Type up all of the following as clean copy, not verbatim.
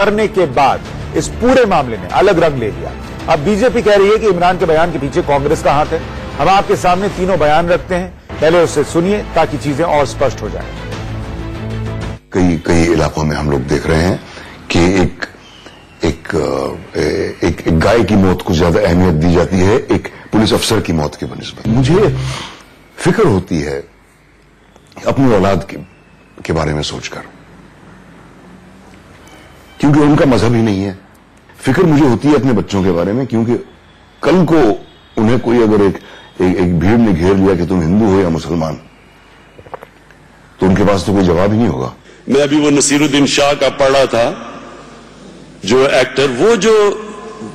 करने के बाद इस पूरे मामले ने अलग रंग ले लिया। अब बीजेपी कह रही है कि इमरान के बयान के पीछे कांग्रेस का हाथ है। हम आपके सामने तीनों बयान रखते हैं, पहले उससे सुनिए ताकि चीजें और स्पष्ट हो जाए। कई इलाकों में हम लोग देख रहे हैं कि एक गाय की मौत को ज्यादा अहमियत दी जाती है एक पुलिस अफसर की मौत के बनिस्बत। मुझे फिक्र होती है अपनी औलाद के बारे में सोचकर, क्योंकि उनका मजहब ही नहीं है। फिक्र मुझे होती है अपने बच्चों के बारे में, क्योंकि कल को उन्हें कोई अगर एक भीड़ ने घेर लिया कि तुम हिंदू हो या मुसलमान, तो उनके पास तो कोई जवाब ही नहीं होगा। मैं अभी वो नसीरुद्दीन शाह का पढ़ रहा था, जो एक्टर,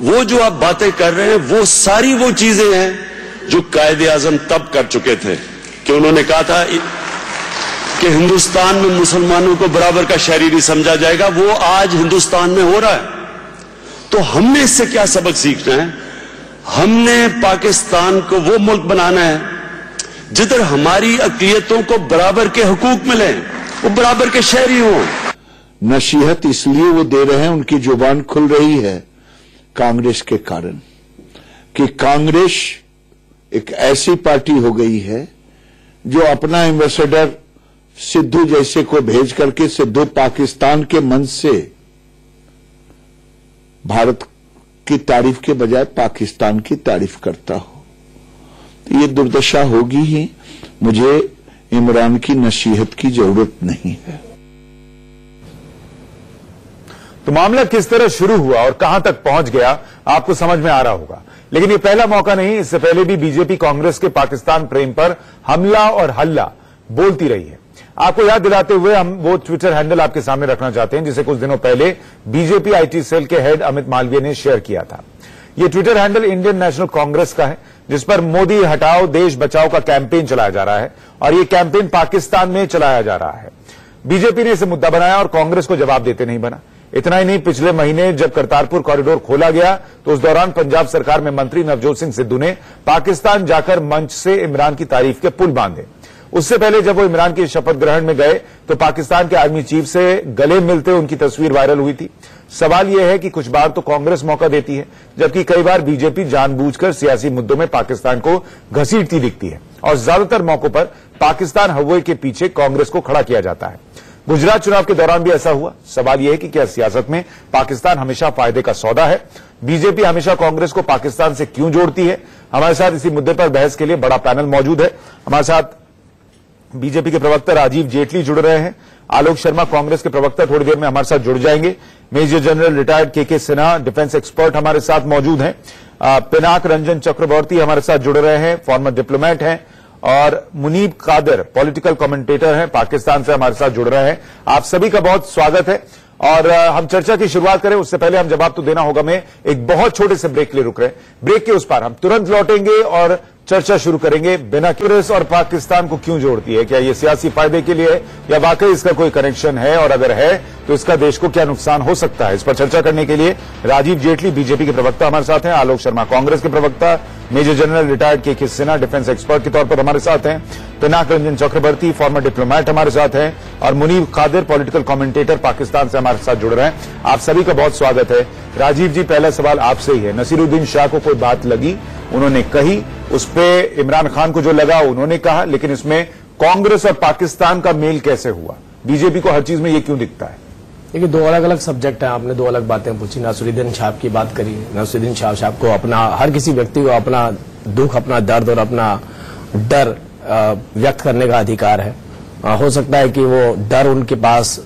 वो जो आप बातें कर रहे हैं, वो सारी वो चीजें हैं जो कायदे आजम तब कर चुके थे कि उन्होंने कहा था कि हिंदुस्तान में मुसलमानों को बराबर का शहरी नहीं समझा जाएगा। वो आज हिंदुस्तान में हो रहा है। तो हमने इससे क्या सबक सीखना है? हमने पाकिस्तान को वो मुल्क बनाना है जिधर हमारी अक़लियतों को बराबर के हुकूक मिले, वो बराबर के शहरी हों। नसीहत इसलिए वो दे रहे हैं, उनकी जुबान खुल रही है कांग्रेस के कारण, कि कांग्रेस एक ऐसी पार्टी हो गई है जो अपना एम्बेसडर सिद्धू जैसे को भेज करके सिद्धू पाकिस्तान के मंच से भारत की तारीफ के बजाय पाकिस्तान की तारीफ करता हो। तो ये दुर्दशा होगी ही। मुझे इमरान की नसीहत की जरूरत नहीं है। तो मामला किस तरह शुरू हुआ और कहां तक पहुंच गया आपको समझ में आ रहा होगा, लेकिन ये पहला मौका नहीं। इससे पहले भी बीजेपी कांग्रेस के पाकिस्तान प्रेम पर हमला और हल्ला बोलती रही है। आपको याद दिलाते हुए हम वो ट्विटर हैंडल आपके सामने रखना चाहते हैं जिसे कुछ दिनों पहले बीजेपी आईटी सेल के हेड अमित मालवीय ने शेयर किया था। ये Twitter handle Indian national Congress का है, जिस पर मोदी हटाओ देश बचाओ का कैंपेन चलाया जा रहा है और ये कैंपेन पाकिस्तान में चलाया जा रहा है। बीजेपी ने इसे मुद्दा बनाया और कांग्रेस को जवाब देते नहीं बना। इतना ही नहीं, पिछले महीने जब करतारपुर कॉरिडोर खोला गया तो उस दौरान पंजाब सरकार में मंत्री नवजोत सिंह सिद्धू ने पाकिस्तान जाकर मंच से इमरान की तारीफ के पुल बांधे। उससे पहले जब वो इमरान के शपथ ग्रहण में गए तो पाकिस्तान के आर्मी चीफ से गले मिलते उनकी तस्वीर वायरल हुई थी। सवाल यह है कि कुछ बार तो कांग्रेस मौका देती है, जबकि कई बार बीजेपी जानबूझकर सियासी मुद्दों में पाकिस्तान को घसीटती दिखती है और ज्यादातर मौकों पर पाकिस्तान हवा के पीछे कांग्रेस को खड़ा किया जाता है। गुजरात चुनाव के दौरान भी ऐसा हुआ। सवाल यह है कि क्या सियासत में पाकिस्तान हमेशा फायदे का सौदा है? बीजेपी हमेशा कांग्रेस को पाकिस्तान से क्यों जोड़ती है? हमारे साथ इसी मुद्दे पर बहस के लिए बड़ा पैनल मौजूद है। हमारे साथ बीजेपी के प्रवक्ता राजीव जेटली जुड़ रहे हैं। आलोक शर्मा कांग्रेस के प्रवक्ता थोड़ी देर में हमारे साथ जुड़ जाएंगे। मेजर जनरल रिटायर्ड के सिन्हा डिफेंस एक्सपर्ट हमारे साथ मौजूद हैं। पिनाक रंजन चक्रवर्ती हमारे साथ जुड़ रहे हैं, फॉर्मर डिप्लोमेट हैं। और मुनीब कादर पॉलिटिकल कमेंटेटर हैं, पाकिस्तान से हमारे साथ जुड़ रहे हैं। आप सभी का बहुत स्वागत है। और हम चर्चा की शुरुआत करें उससे पहले हम जवाब तो देना होगा। मैं एक बहुत छोटे से ब्रेक के लिए रुक रहे हैं। ब्रेक के उस पार हम तुरंत लौटेंगे और चर्चा शुरू करेंगे। बिना कांग्रेस और पाकिस्तान को क्यों जोड़ती है? क्या ये सियासी फायदे के लिए है या वाकई इसका कोई कनेक्शन है, और अगर है तो इसका देश को क्या नुकसान हो सकता है? इस पर चर्चा करने के लिए राजीव जेटली बीजेपी के प्रवक्ता हमारे साथ हैं, आलोक शर्मा कांग्रेस के प्रवक्ता, मेजर जनरल रिटायर्ड के सिन्हा डिफेंस एक्सपर्ट के तौर पर हमारे साथ हैं, पिनाक रंजन चक्रवर्ती फॉर्मर डिप्लोमेट हमारे साथ हैं, और मुनीब कादिर पॉलिटिकल कमेंटेटर पाकिस्तान से हमारे साथ जुड़ रहे हैं। आप सभी का बहुत स्वागत है। राजीव जी, पहला सवाल आपसे ही है। नसीरुद्दीन शाह को कोई बात लगी, उन्होंने कही, उस पे इमरान खान को जो लगा उन्होंने कहा, लेकिन इसमें कांग्रेस और पाकिस्तान का मेल कैसे हुआ? बीजेपी को हर चीज में ये क्यों दिखता है? देखिए, दो अलग अलग सब्जेक्ट हैं। आपने दो अलग बातें पूछी। नसीरुद्दीन शाह की बात करी। नसीरुद्दीन शाह साहब को अपना, हर किसी व्यक्ति को अपना दुख, अपना दर्द और अपना डर व्यक्त करने का अधिकार है। हो सकता है कि वो डर उनके पास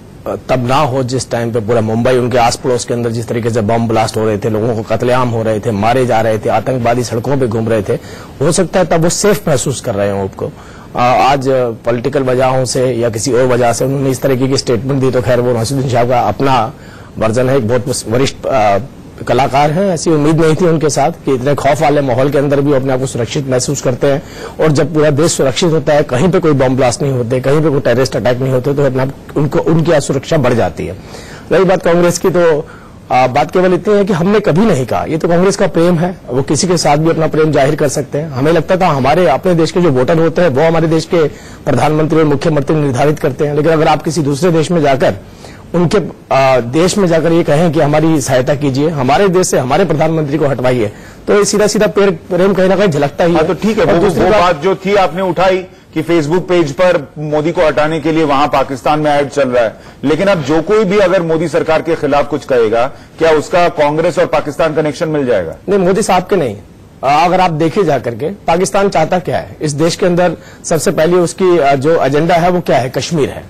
तब ना हो जिस टाइम पे पूरा मुंबई, उनके आस पड़ोस के अंदर जिस तरीके से बम ब्लास्ट हो रहे थे, लोगों को कत्लेआम हो रहे थे, मारे जा रहे थे, आतंकवादी सड़कों पे घूम रहे थे, हो सकता है तब वो सेफ महसूस कर रहे हो आपको। आज पॉलिटिकल वजहों से या किसी और वजह से उन्होंने इस तरीके की स्टेटमेंट दी, तो खैर वो नसीरुद्दीन शाह का अपना वर्जन है। एक बहुत वरिष्ठ कलाकार हैं, ऐसी उम्मीद नहीं थी उनके साथ कि इतने खौफ वाले माहौल के अंदर भी अपने आप को सुरक्षित महसूस करते हैं। और जब पूरा देश सुरक्षित होता है, कहीं पे कोई बम ब्लास्ट नहीं होते, कहीं पे कोई टेररिस्ट अटैक नहीं होते, तो अपने उनको उनकी सुरक्षा बढ़ जाती है। रही बात कांग्रेस की, तो बात केवल इतनी है कि हमने कभी नहीं कहा, ये तो कांग्रेस का प्रेम है, वो किसी के साथ भी अपना प्रेम जाहिर कर सकते हैं। हमें लगता था हमारे अपने देश के जो वोटर होते हैं वो हमारे देश के प्रधानमंत्री और मुख्यमंत्री निर्धारित करते हैं, लेकिन अगर आप किसी दूसरे देश में जाकर उनके देश में जाकर ये कहें कि हमारी सहायता कीजिए, हमारे देश से हमारे प्रधानमंत्री को हटवाइए, तो ये सीधा सीधा प्रेम कहीं ना कहीं झलकता ही है। तो ठीक है, वो बात जो थी आपने उठाई कि फेसबुक पेज पर मोदी को हटाने के लिए वहां पाकिस्तान में ऐड चल रहा है, लेकिन अब जो कोई भी अगर मोदी सरकार के खिलाफ कुछ कहेगा, क्या उसका कांग्रेस और पाकिस्तान कनेक्शन मिल जाएगा? नहीं, मोदी साहब के नहीं। अगर आप देखिए जाकर के, पाकिस्तान चाहता क्या है इस देश के अंदर? सबसे पहले उसकी जो एजेंडा है वो क्या है? कश्मीर है।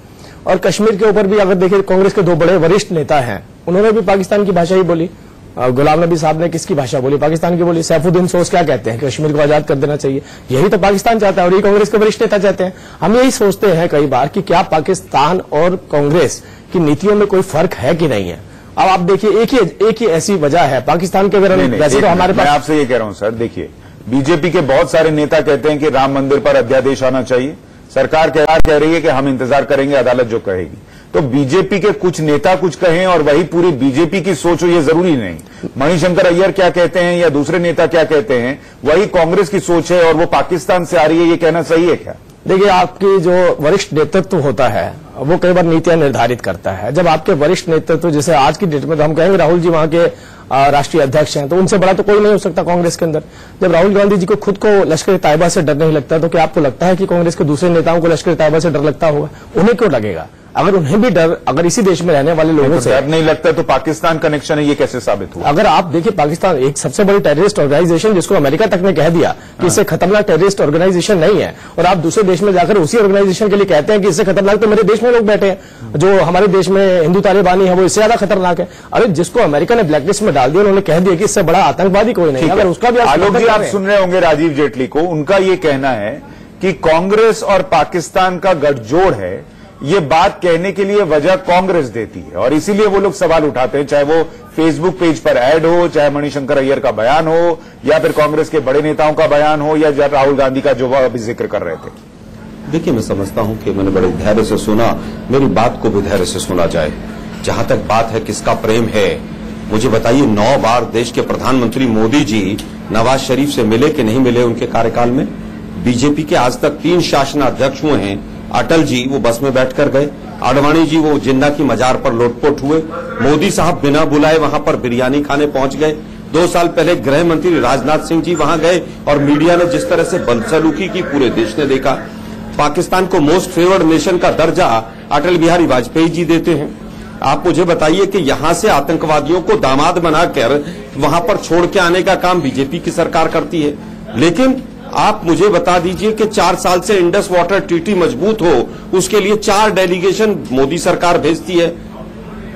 और कश्मीर के ऊपर भी अगर देखिए, कांग्रेस के दो बड़े वरिष्ठ नेता हैं, उन्होंने भी पाकिस्तान की भाषा ही बोली। गुलाम नबी साहब ने किसकी भाषा बोली? पाकिस्तान की बोली। सैफुद्दीन सोज क्या कहते हैं? कश्मीर को आजाद कर देना चाहिए। यही तो पाकिस्तान चाहता है और यही कांग्रेस के वरिष्ठ नेता चाहते हैं। हम यही सोचते हैं कई बार कि क्या पाकिस्तान और कांग्रेस की नीतियों में कोई फर्क है कि नहीं है। अब आप देखिए, एक ही ऐसी वजह है पाकिस्तान के अगर वैसे तो हमारे पास। मैं आपसे ये कह रहा हूं सर, देखिए बीजेपी के बहुत सारे नेता कहते हैं कि राम मंदिर पर अध्यादेश आना चाहिए। सरकार कह रही है कि हम इंतजार करेंगे अदालत जो कहेगी। तो बीजेपी के कुछ नेता कुछ कहें और वही पूरी बीजेपी की सोच हो, ये जरूरी नहीं। मणिशंकर अय्यर क्या कहते हैं या दूसरे नेता क्या कहते हैं, वही कांग्रेस की सोच है और वो पाकिस्तान से आ रही है, ये कहना सही है क्या? देखिए, आपकी जो वरिष्ठ नेतृत्व होता है वो कई बार नीतियां निर्धारित करता है। जब आपके वरिष्ठ नेतृत्व, जैसे आज की डेट में तो हम कहेंगे राहुल जी वहां के राष्ट्रीय अध्यक्ष हैं, तो उनसे बड़ा तो कोई नहीं हो सकता कांग्रेस के अंदर। जब राहुल गांधी जी को खुद को लश्कर तैयबा से डर नहीं लगता, तो क्या आपको लगता है कि कांग्रेस के दूसरे नेताओं को लश्कर तैयबा से डर लगता होगा? उन्हें क्यों लगेगा? अगर उन्हें भी डर, अगर इसी देश में रहने वाले लोगों से डर नहीं लगता तो पाकिस्तान कनेक्शन है, ये कैसे साबित हुआ? अगर आप देखिए, पाकिस्तान एक सबसे बड़ी टेररिस्ट ऑर्गेनाइजेशन, जिसको अमेरिका तक ने कह दिया कि इससे खतरनाक टेररिस्ट ऑर्गेनाइजेशन नहीं है, और आप दूसरे देश में जाकर उसी ऑर्गेनाइजेशन के लिए कहते हैं कि इससे खतरनाक तो मेरे देश में लोग बैठे हैं, जो हमारे देश में हिंदू तालिबानी है वो इससे ज्यादा खतरनाक है। अरे जिसको अमेरिका ने ब्लैकलिस्ट में डाल दिया, उन्होंने कह दिया कि इससे बड़ा आतंकवादी कोई नहीं। अगर उसका भी आलोक जी, आप सुन रहे होंगे राजीव जेटली को, उनका ये कहना है कि कांग्रेस और पाकिस्तान का गठजोड़ है, ये बात कहने के लिए वजह कांग्रेस देती है और इसीलिए वो लोग सवाल उठाते हैं, चाहे वो फेसबुक पेज पर ऐड हो, चाहे मणिशंकर अय्यर का बयान हो, या फिर कांग्रेस के बड़े नेताओं का बयान हो, या राहुल गांधी का जो वो अभी जिक्र कर रहे थे। देखिए, मैं समझता हूं कि मैंने बड़े धैर्य से सुना, मेरी बात को भी धैर्य से सुना जाए। जहां तक बात है किसका प्रेम है, मुझे बताइए, 9 बार देश के प्रधानमंत्री मोदी जी नवाज शरीफ से मिले कि नहीं मिले उनके कार्यकाल में? बीजेपी के आज तक 3 शासनाध्यक्ष हुए हैं। अटल जी वो बस में बैठकर गए, आडवाणी जी वो जिन्ना की मजार पर लोटपोट हुए, मोदी साहब बिना बुलाए वहां पर बिरयानी खाने पहुंच गए। 2 साल पहले गृह मंत्री राजनाथ सिंह जी वहां गए और मीडिया ने जिस तरह से बदसलूकी की पूरे देश ने देखा। पाकिस्तान को मोस्ट फेवर्ड नेशन का दर्जा अटल बिहारी वाजपेयी जी देते हैं। आप मुझे बताइए कि यहां से आतंकवादियों को दामाद बनाकर वहां पर छोड़ के आने का काम बीजेपी की सरकार करती है। लेकिन आप मुझे बता दीजिए कि 4 साल से इंडस वाटर ट्रीटी मजबूत हो, उसके लिए 4 डेलीगेशन मोदी सरकार भेजती है,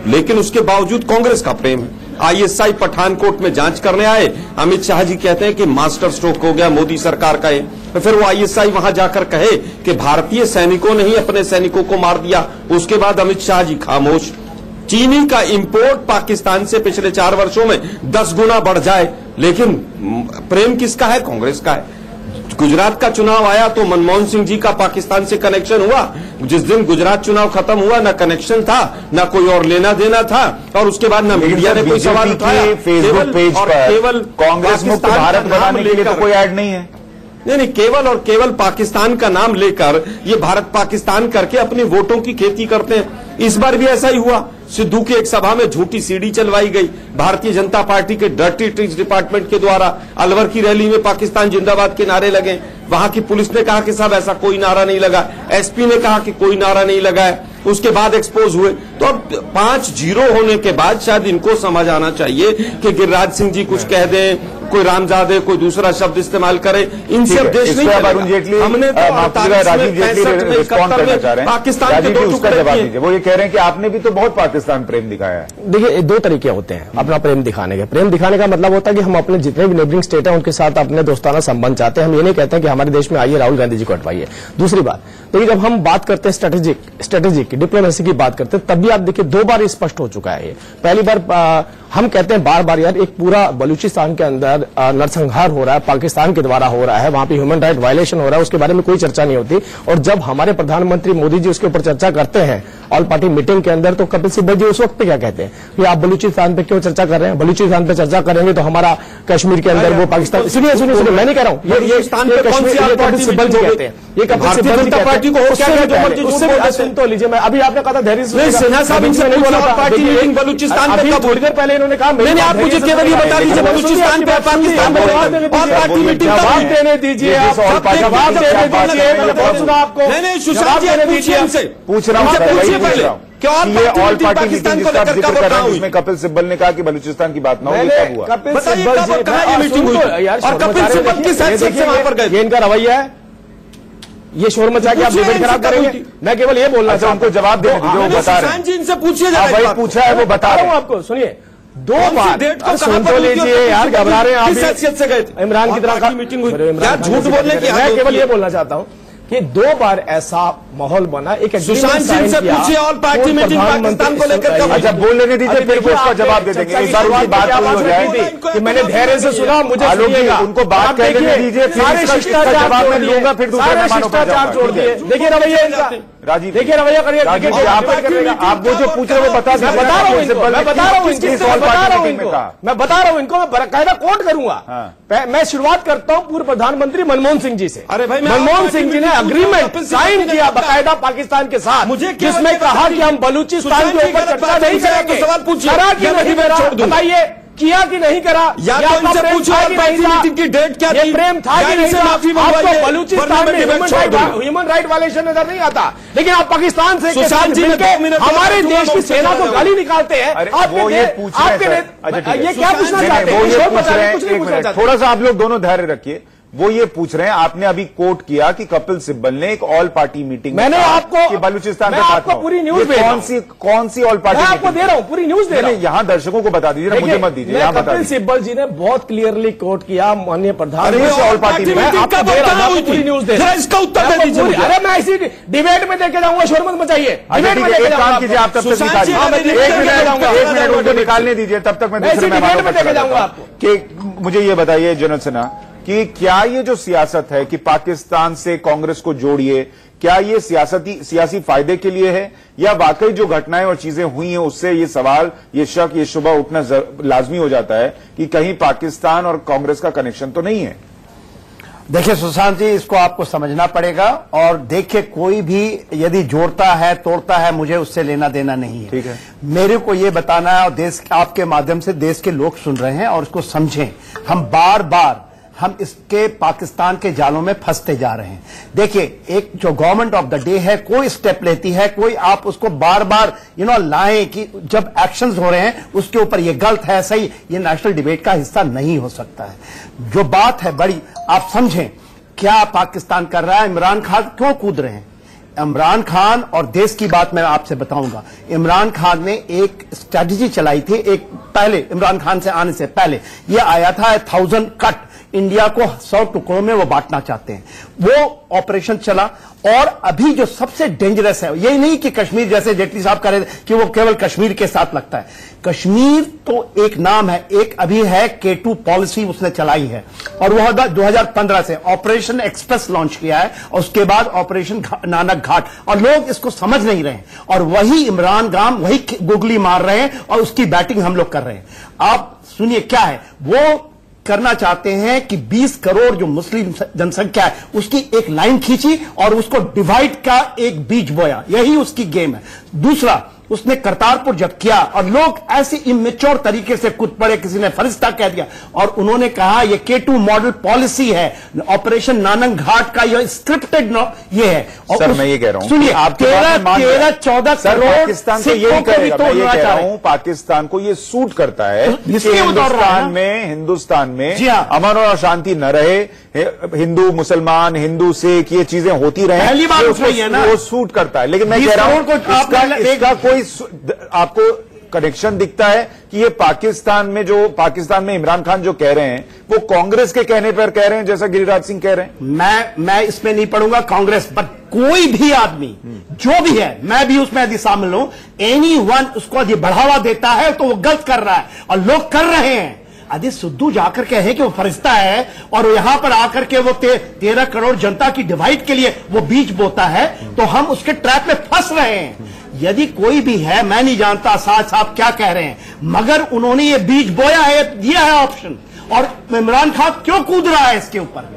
लेकिन उसके बावजूद कांग्रेस का प्रेम है। आईएसआई पठानकोट में जांच करने आए, अमित शाह जी कहते हैं कि मास्टर स्ट्रोक हो गया मोदी सरकार का, तो फिर वो आईएसआई वहां जाकर कहे कि भारतीय सैनिकों ने ही अपने सैनिकों को मार दिया, उसके बाद अमित शाह जी खामोश। चीनी का इंपोर्ट पाकिस्तान से पिछले 4 वर्षों में 10 गुना बढ़ जाए, लेकिन प्रेम किसका है? कांग्रेस का है। गुजरात का चुनाव आया तो मनमोहन सिंह जी का पाकिस्तान से कनेक्शन हुआ। जिस दिन गुजरात चुनाव खत्म हुआ, ना कनेक्शन था, ना कोई और लेना देना था, और उसके बाद ना मीडिया ने कोई सवाल उठाया। फेसबुक पेज पर कांग्रेस मुक्त भारत बनाने के लिए तो कोई ऐड नहीं है। नहीं, केवल और केवल पाकिस्तान का नाम लेकर ये भारत पाकिस्तान करके अपने वोटों की खेती करते हैं। इस बार भी ऐसा ही हुआ। सिद्धू की एक सभा में झूठी सीडी चलवाई गई भारतीय जनता पार्टी के डर्टी ट्रिक्स डिपार्टमेंट के द्वारा। अलवर की रैली में पाकिस्तान जिंदाबाद के नारे लगे, वहां की पुलिस ने कहा कि साहब ऐसा कोई नारा नहीं लगा, एसपी ने कहा कि कोई नारा नहीं लगा है, उसके बाद एक्सपोज हुए। तो अब 5-0 होने के बाद शायद इनको समझ आना चाहिए कि गिरिराज सिंह जी कुछ कह दें, कोई रामजादे कोई दूसरा शब्द इस्तेमाल करे, इनसे अब देश नहीं चलेगा। हमने तो 48 में 71 में पाकिस्तान के 2 टुकड़े किए। वो ये कह रहे हैं कि आपने भी तो बहुत पाकिस्तान प्रेम दिखाया है। देखिए, 2 तरीके होते हैं अपना प्रेम दिखाने के। प्रेम दिखाने का मतलब होता है कि हम अपने जितने भी नेबरिंग स्टेट हैं उनके साथ अपने दोस्ताना संबंध चाहते हैं। हम ये नहीं कहते हैं कि हमारे देश में आइए राहुल गांधी जी को हटवाइए। दूसरी बात, देखिए, जब हम बात करते हैं स्ट्रेटेजिक डिप्लोमेसी की बात करते हैं, तब भी आप देखिए 2 बार स्पष्ट हो चुका है। पहली बार हम कहते हैं बार यार, एक पूरा बलूचिस्तान के अंदर नरसंहार हो रहा है, पाकिस्तान के द्वारा हो रहा है, वहां पे ह्यूमन राइट वायलेशन हो रहा है, उसके बारे में कोई चर्चा नहीं होती। और जब हमारे प्रधानमंत्री मोदी जी उसके ऊपर चर्चा करते हैं, ऑल पार्टी मीटिंग के अंदर, तो कपिल सिब्बल जी उस वक्त पे क्या कहते हैं कि आप बलूचिस्तान पे क्यों चर्चा कर रहे हैं, बलूचिस्तान पे चर्चा करेंगे तो हमारा कश्मीर के अंदर वो पाकिस्तान, सुनिए मैं नहीं कह रहा हूँ, ये कपिल सिब्बल जी कहते हैं, ये कपिल सिब्बल जी पार्टी को सुन तो लीजिए, मैं अभी आपने कहा था धैर्य सिन्हा साहब इनसे नहीं बोला पार्टी मीटिंग बलूचिस्तान पे, थोड़ी देर पहले इन्होंने कहा, मैंने आप मुझे केवल ये बता दीजिए बलूचिस्तान पे पाकिस्तान में और पार्टी मीटिंग जवाब देने दीजिए, जवाब देने दीजिए, बहुत सुना आपको, नहीं सुशांत जी पूछिए हमसे, पूछ रहा हूँ पूछिए पहले क्या ऑल पार्टी मीटिंग जिसका आप जिक्र कर रहे हैं जिसमें कपिल सिब्बल ने कहा कि बलूचिस्तान की बात ना हो, कब हुआ? कपिल सिब्बल जी कहाँ ये मीटिंग हुई और कपिल सिब्बल किस हैसियत से वहां पर गए? ये इनका रवैया है, ये शोर मचा के आप डिबेट खराब करेंगे। मैं केवल ये बोलना चाहता हूं, उनको जवाब देने दीजिए, वो बता रहे हैं। जी इनसे पूछिए, वही पूछा है वो बता रहा हूं आपको, सुनिए 2 बार सुन तो लीजिए यार, घबरा रहे हैं आप, किस हैसियत से गए? इमरान की तरह मीटिंग हुई, क्या झूठ बोलने की? मैं केवल ये बोलना चाहता हूं कि 2 बार ऐसा माहौल बना, एक सुशांत जी से पूछिए ऑल पार्टी मीटिंग पाकिस्तान को लेकर कब? अच्छा बोल लेने दीजिए, फिर वो उसका जवाब दे देंगे, एक बार उनकी बात पूरी हो जाए कि मैंने धैर्य से सुना, मुझे सुनिएगा, उनको बात कहने दीजिए, फिर इसका जवाब मैं लूंगा, फिर दूसरे मेहमानों पर जाऊंगा। छोड़ दिए, देखिए रवैया इनका, राजीव देखिए रवैया करिए, आप वो जो पूछ रहे हो बता दीजिए, मैं बता रहा हूँ इनको, मैं बता रहा हूँ इनको, मैं बाकायदा कोट करूंगा। मैं शुरुआत करता हूँ पूर्व प्रधानमंत्री मनमोहन सिंह जी से। अरे भाई मनमोहन सिंह जी ने अग्रीमेंट साइन किया बाकायदा पाकिस्तान के साथ, जिसमें कहा कि हम बलूचिस्तान के ऊपर चर्चा नहीं करेंगे। सवाल पूछिए, करा कि नहीं मेरा बताइए, किया कि नहीं करा? या तो इनसे पूछो मीटिंग की डेट क्या थी, प्रेम था कि नहीं? माफी आपको बलूचिस्तान में ह्यूमन राइट वायलेशन नजर नहीं आता, लेकिन आप पाकिस्तान से हमारे देश की सेना को गाली निकालते हैं। ये क्या पूछना चाहते हैं? थोड़ा सा आप लोग दोनों धैर्य रखिए। वो ये पूछ रहे हैं, आपने अभी कोट किया कि कपिल सिब्बल ने एक ऑल पार्टी मीटिंग, मैंने आपको बलूचिस्तान में आपको पूरी न्यूज कौन सी ऑल पार्टी मैं आपको दे रहा हूं, पूरी न्यूज दे रहा हूं, यहाँ दर्शकों को बता दीजिए, मुझे मत दीजिए। कपिल सिब्बल जी ने बहुत क्लियरली कोट किया, माननीय प्रधानमंत्री ऑल पार्टी में आपको दे रहा हूं, पूरी न्यूज दे रहा हूं, इसका उत्तर दे दीजिए। अरे मैं इसी डिबेट में देके जाऊंगा, शोर मत मचाइए, डिबेट में देके जाऊंगा, कीजिए आप तब तक एक मिनट उनको निकालने दीजिए, तब तक मैं दूसरे डिबेट में देके जाऊंगा आपको। कि मुझे ये बताइए जनरल सिन्हा कि क्या ये जो सियासत है कि पाकिस्तान से कांग्रेस को जोड़िए, क्या ये सियासी फायदे के लिए है, या वाकई जो घटनाएं और चीजें हुई हैं उससे ये सवाल, ये शक, ये शुबह उठना लाजमी हो जाता है कि कहीं पाकिस्तान और कांग्रेस का कनेक्शन तो नहीं है? देखिए सुशांत जी, इसको आपको समझना पड़ेगा, और देखिए कोई भी यदि जोड़ता है तोड़ता है, मुझे उससे लेना देना नहीं है। ठीक है, मेरे को ये बताना है, और देश आपके माध्यम से देश के लोग सुन रहे हैं और उसको समझें। हम बार बार हम इसके पाकिस्तान के जालों में फंसते जा रहे हैं। देखिए एक जो गवर्नमेंट ऑफ द डे है, कोई स्टेप लेती है, कोई आप उसको बार बार लाएं कि जब एक्शंस हो रहे हैं उसके ऊपर ये गलत है सही, ये नेशनल डिबेट का हिस्सा नहीं हो सकता है। जो बात है बड़ी, आप समझें क्या पाकिस्तान कर रहा है, इमरान खान क्यों कूद रहे हैं। इमरान खान और देश की बात मैं आपसे बताऊंगा। इमरान खान ने एक स्ट्रैटेजी चलाई थी, एक पहले इमरान खान से आने से पहले ये आया था 1000 कट, इंडिया को 100 टुकड़ों में वो बांटना चाहते हैं। वो ऑपरेशन चला, और अभी जो सबसे डेंजरस है यही नहीं कि कश्मीर, जैसे जेटली साहब कह रहे थे कि वो केवल कश्मीर के साथ लगता है। कश्मीर तो एक नाम है, एक अभी है K2 पॉलिसी उसने चलाई है, और वह 2015 से ऑपरेशन एक्सप्रेस लॉन्च किया है, और उसके बाद ऑपरेशन नानक घाट, और लोग इसको समझ नहीं रहे हैं, और वही इमरान खान वही गुगली मार रहे हैं, और उसकी बैटिंग हम लोग कर रहे हैं। आप सुनिए क्या है, वो करना चाहते हैं कि 20 करोड़ जो मुस्लिम जनसंख्या है उसकी एक लाइन खींची और उसको डिवाइड का एक बीज बोया, यही उसकी गेम है। दूसरा, उसने करतारपुर जब किया और लोग ऐसे इमेच्योर तरीके से कूद पड़े, किसी ने फरिश्ता कह दिया, और उन्होंने कहा ये K2 मॉडल पॉलिसी है, ऑपरेशन नानक घाट का ये स्क्रिप्टेड ये है। और सर मैं ये कह रहा हूं, सुनिए 13-14 करोड़ पाकिस्तान को ये करेगा, मैं ये कह रहा हूं पाकिस्तान को ये सूट करता है हिंदुस्तान में अमन और अशांति न रहे, हिंदू मुसलमान, हिंदू सिख, ये चीजें होती रहे, पहली बात है ना, वो सूट करता है। लेकिन मैं कह रहा हूं इसका कोई आपको कनेक्शन दिखता है कि ये पाकिस्तान में इमरान खान जो कह रहे हैं वो कांग्रेस के कहने पर कह रहे हैं, जैसा गिरिराज सिंह कह रहे हैं? मैं इसमें नहीं पढ़ूंगा कांग्रेस, बट कोई भी आदमी जो भी है, मैं भी उसमें यदि शामिल हूं, एनीवन उसको यदि बढ़ावा देता है तो वो गलत कर रहा है, और लोग कर रहे हैं। यदि सिद्धू जाकर कहे कि वो फरिश्ता है और यहां पर आकर के वो 13 करोड़ जनता की डिवाइड के लिए वो बीज बोता है, तो हम उसके ट्रैप में फंस रहे हैं। यदि कोई भी है, मैं नहीं जानता साथ साहब क्या कह रहे हैं, मगर उन्होंने ये बीज बोया है, दिया है ऑप्शन। और इमरान खान क्यों कूद रहा है इसके ऊपर?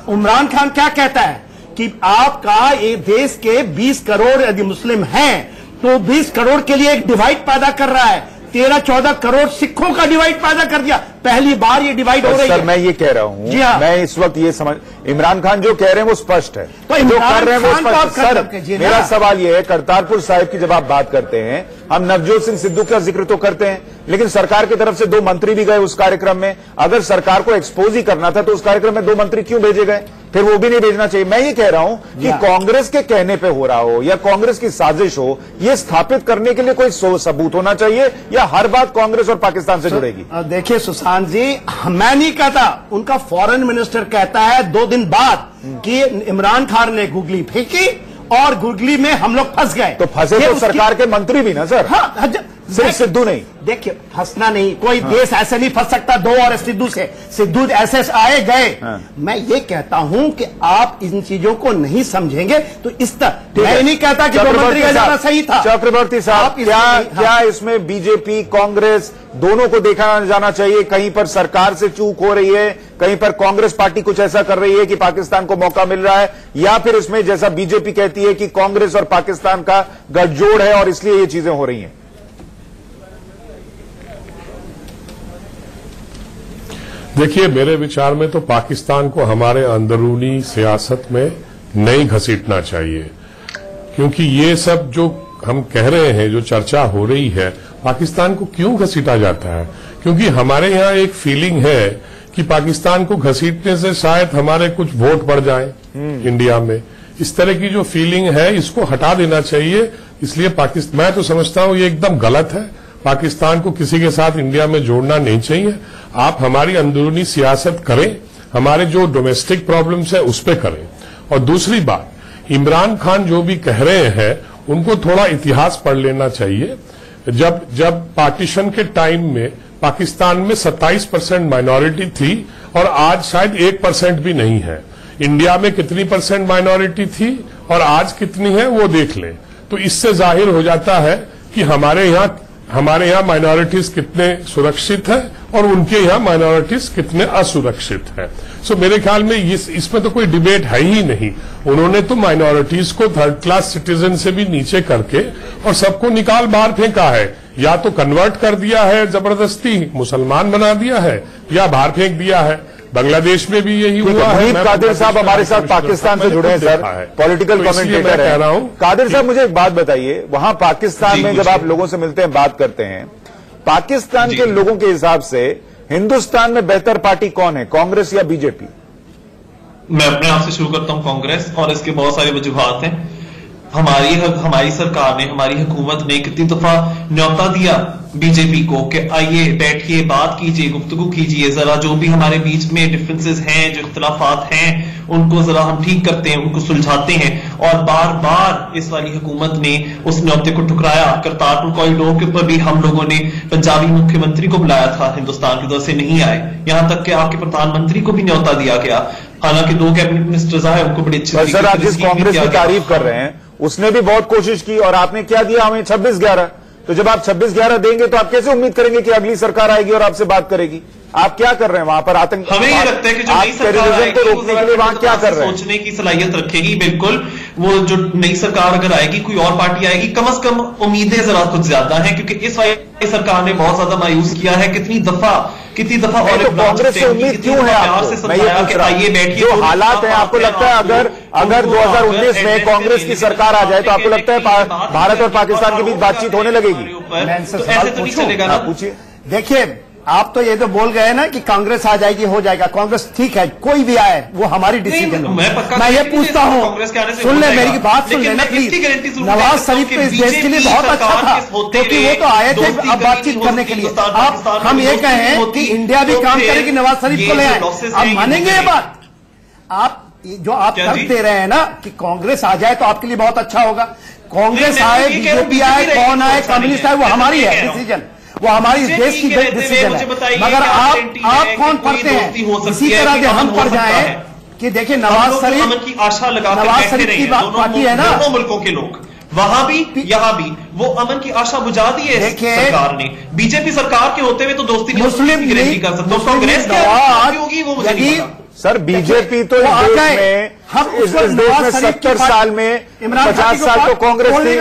इमरान खान क्या कहता है कि आपका ये देश के 20 करोड़ यदि मुस्लिम हैं तो 20 करोड़ के लिए एक डिवाइड पैदा कर रहा है। 13-14 करोड़ सिखों का डिवाइड पैदा कर दिया। पहली बार ये डिवाइड हो रही है। सर मैं ये कह रहा हूं, जी हाँ। मैं इस वक्त ये समझ, इमरान खान जो कह रहे हैं वो स्पष्ट है, तो जो कर रहे हैं वो स्पष्ट है। सर मेरा सवाल ये है, करतारपुर साहिब की जब आप बात करते हैं, हम नवजोत सिंह सिद्धू का जिक्र तो करते हैं, लेकिन सरकार की तरफ से 2 मंत्री भी गए उस कार्यक्रम में। अगर सरकार को एक्सपोज ही करना था तो उस कार्यक्रम में 2 मंत्री क्यों भेजे गए? फिर वो भी नहीं भेजना चाहिए। मैं ये कह रहा हूं कि कांग्रेस के कहने पे हो रहा हो या कांग्रेस की साजिश हो, ये स्थापित करने के लिए कोई सबूत होना चाहिए, या हर बात कांग्रेस और पाकिस्तान से जुड़ेगी? देखिए सुशांत जी, मैं नहीं कहता, उनका फॉरेन मिनिस्टर कहता है 2 दिन बाद कि इमरान खान ने गुगली फेंकी और गुगली में हम लोग फंस गए। तो फंसे तो सरकार के मंत्री भी ना सर। हाँ, सिर्फ सिद्धू नहीं। देखिए फंसना नहीं, कोई देश ऐसे नहीं फंस सकता 2 और सिद्धू से। सिद्धू ऐसे आए गए। मैं ये कहता हूं कि आप इन चीजों को नहीं समझेंगे तो इस तरह मैं नहीं कहता कि 2 मंत्री का जाना सही था। चक्रवर्ती साहब, क्या इसमें बीजेपी कांग्रेस दोनों को देखा जाना चाहिए? कहीं पर सरकार से चूक हो रही है, कहीं पर कांग्रेस पार्टी कुछ ऐसा कर रही है कि पाकिस्तान को मौका मिल रहा है, या फिर इसमें जैसा बीजेपी कहती है कि कांग्रेस और पाकिस्तान का गठजोड़ है और इसलिए ये चीजें हो रही हैं? देखिए, मेरे विचार में तो पाकिस्तान को हमारे अंदरूनी सियासत में नहीं घसीटना चाहिए, क्योंकि ये सब जो हम कह रहे हैं, जो चर्चा हो रही है, पाकिस्तान को क्यों घसीटा जाता है? क्योंकि हमारे यहाँ एक फीलिंग है कि पाकिस्तान को घसीटने से शायद हमारे कुछ वोट बढ़ जाएं इंडिया में। इस तरह की जो फीलिंग है, इसको हटा देना चाहिए। इसलिए मैं तो समझता हूं ये एकदम गलत है। पाकिस्तान को किसी के साथ इंडिया में जोड़ना नहीं चाहिए। आप हमारी अंदरूनी सियासत करें, हमारे जो डोमेस्टिक प्रॉब्लम्स है उस पर करें। और दूसरी बात, इमरान खान जो भी कह रहे हैं उनको थोड़ा इतिहास पढ़ लेना चाहिए। जब पार्टीशन के टाइम में पाकिस्तान में 27% माइनॉरिटी थी और आज शायद 1% भी नहीं है। इंडिया में कितनी परसेंट माइनॉरिटी थी और आज कितनी है वो देख लें, तो इससे जाहिर हो जाता है कि हमारे यहाँ माइनॉरिटीज कितने सुरक्षित है और उनके यहाँ माइनॉरिटीज कितने असुरक्षित है। सो मेरे ख्याल में इसमें तो कोई डिबेट है ही नहीं। उन्होंने तो माइनॉरिटीज को 3rd क्लास सिटीजन से भी नीचे करके और सबको निकाल बाहर फेंका है, या तो कन्वर्ट कर दिया है जबरदस्ती, मुसलमान बना दिया है, या बाहर फेंक दिया है। बांग्लादेश में भी यही हुआ है। मुनीब कादिर साहब हमारे साथ पाकिस्तान से जुड़े हैं सर, पॉलिटिकल कमेंटेटर कह रहा हूं। कादिर साहब, मुझे एक बात बताइए, वहां पाकिस्तान में जब आप लोगों से मिलते हैं, बात करते हैं, पाकिस्तान के लोगों के हिसाब से हिंदुस्तान में बेहतर पार्टी कौन है, कांग्रेस या बीजेपी? मैं अपने आप से शुरू करता हूं, कांग्रेस। और इसके बहुत सारे वजूहात हैं। हमारी सरकार ने, हमारी हुकूमत ने कितनी दफा न्योता दिया बीजेपी को कि आइए बैठिए, बात कीजिए, गुफ्तगू कीजिए, जरा जो भी हमारे बीच में डिफरेंसेस हैं, जो इख्तलाफात हैं, उनको जरा हम ठीक करते हैं, उनको सुलझाते हैं। और बार बार इस वाली हुकूमत ने उस न्योते को ठुकराया। करतारपुर कॉरिडोर के ऊपर भी हम लोगों ने पंजाबी मुख्यमंत्री को बुलाया था, हिंदुस्तान की तरफ से नहीं आए। यहां तक कि आपके प्रधानमंत्री को भी न्योता दिया गया, हालांकि 2 कैबिनेट मिनिस्टर्स आए, उनको बड़ी अच्छी सर, आप जिस कांग्रेस की तारीफ कर रहे हैं उसने भी बहुत कोशिश की, और आपने क्या दिया हमें? 26-11। तो जब आप 26-11 देंगे तो आप कैसे उम्मीद करेंगे कि अगली सरकार आएगी और आपसे बात करेगी? आप क्या कर रहे हैं वहां पर? आतंक, हमें ये लगता है कि जो नई सरकार आएगी को रोकने के लिए वहां क्या कर रहे हैं? सोचने की सलाहियत रखेगी। बिल्कुल, वो जो नई सरकार अगर आएगी, कोई और पार्टी आएगी, कम से कम उम्मीदें जरा कुछ ज्यादा हैं, क्योंकि इस वाली सरकार ने बहुत ज्यादा मायूस किया है। कितनी दफा और तो कांग्रेस से उम्मीद क्यों है आपको? मैं ये पूछ रहा हूं, जो हालात है, आपको लगता है अगर 2019 में कांग्रेस की सरकार आ जाए तो आपको लगता है भारत और पाकिस्तान के बीच बातचीत होने लगेगी? तो ऐसे तो नहीं चलेगा ना। पूछिए। देखिए, आप तो ये तो बोल गए ना कि कांग्रेस आ जाएगी, हो जाएगा। कांग्रेस ठीक है, कोई भी आए, वो हमारी डिसीजन है। मैं ये पूछता हूँ, सुन ले मेरी बात, सुन लेना प्लीज। नवाज शरीफ तो इस देश के लिए बहुत अच्छा था, क्योंकि वो तो आए थे अब बातचीत करने के लिए। अब हम ये कहें कि इंडिया भी काम करे कि नवाज शरीफ को ले आए, आप मानेंगे ये बात? आप जो आप तर्क दे रहे हैं ना कि कांग्रेस आ जाए तो आपके लिए बहुत अच्छा होगा। कांग्रेस आए, बीजेपी आए, कौन आए, कम्युनिस्ट आए, वो हमारी है डिसीजन। वो हमारी देश की डिसीजन है। मगर आप कौन पढ़ते हैं इसी तरह के हम पढ़ जाए कि देखिए नवाज शरीफ अमन की आशा लगा नवाज शरीफ की पार्टी है ना, दोनों मुल्कों के लोग वहां भी यहां भी वो अमन की आशा बुझा दी है सरकार ने। बीजेपी सरकार के होते हुए तो दोस्ती मुस्लिम नहीं कर सकते, कांग्रेस की होगी वो मुझे नहीं पता। सर बीजेपी तो इस देश में हम इस देश में 70 साल में 50 साल तो कांग्रेस थी,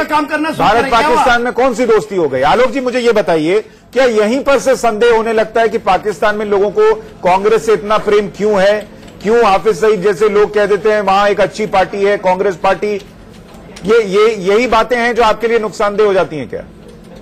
भारत पाकिस्तान में कौन सी दोस्ती हो गई? आलोक जी मुझे ये बताइए, क्या यहीं पर से संदेह होने लगता है कि पाकिस्तान में लोगों को कांग्रेस से इतना प्रेम क्यों है? क्यों हाफिज सईद जैसे लोग कह देते हैं वहां एक अच्छी पार्टी है कांग्रेस पार्टी? यही बातें हैं जो आपके लिए नुकसानदेह हो जाती हैं क्या?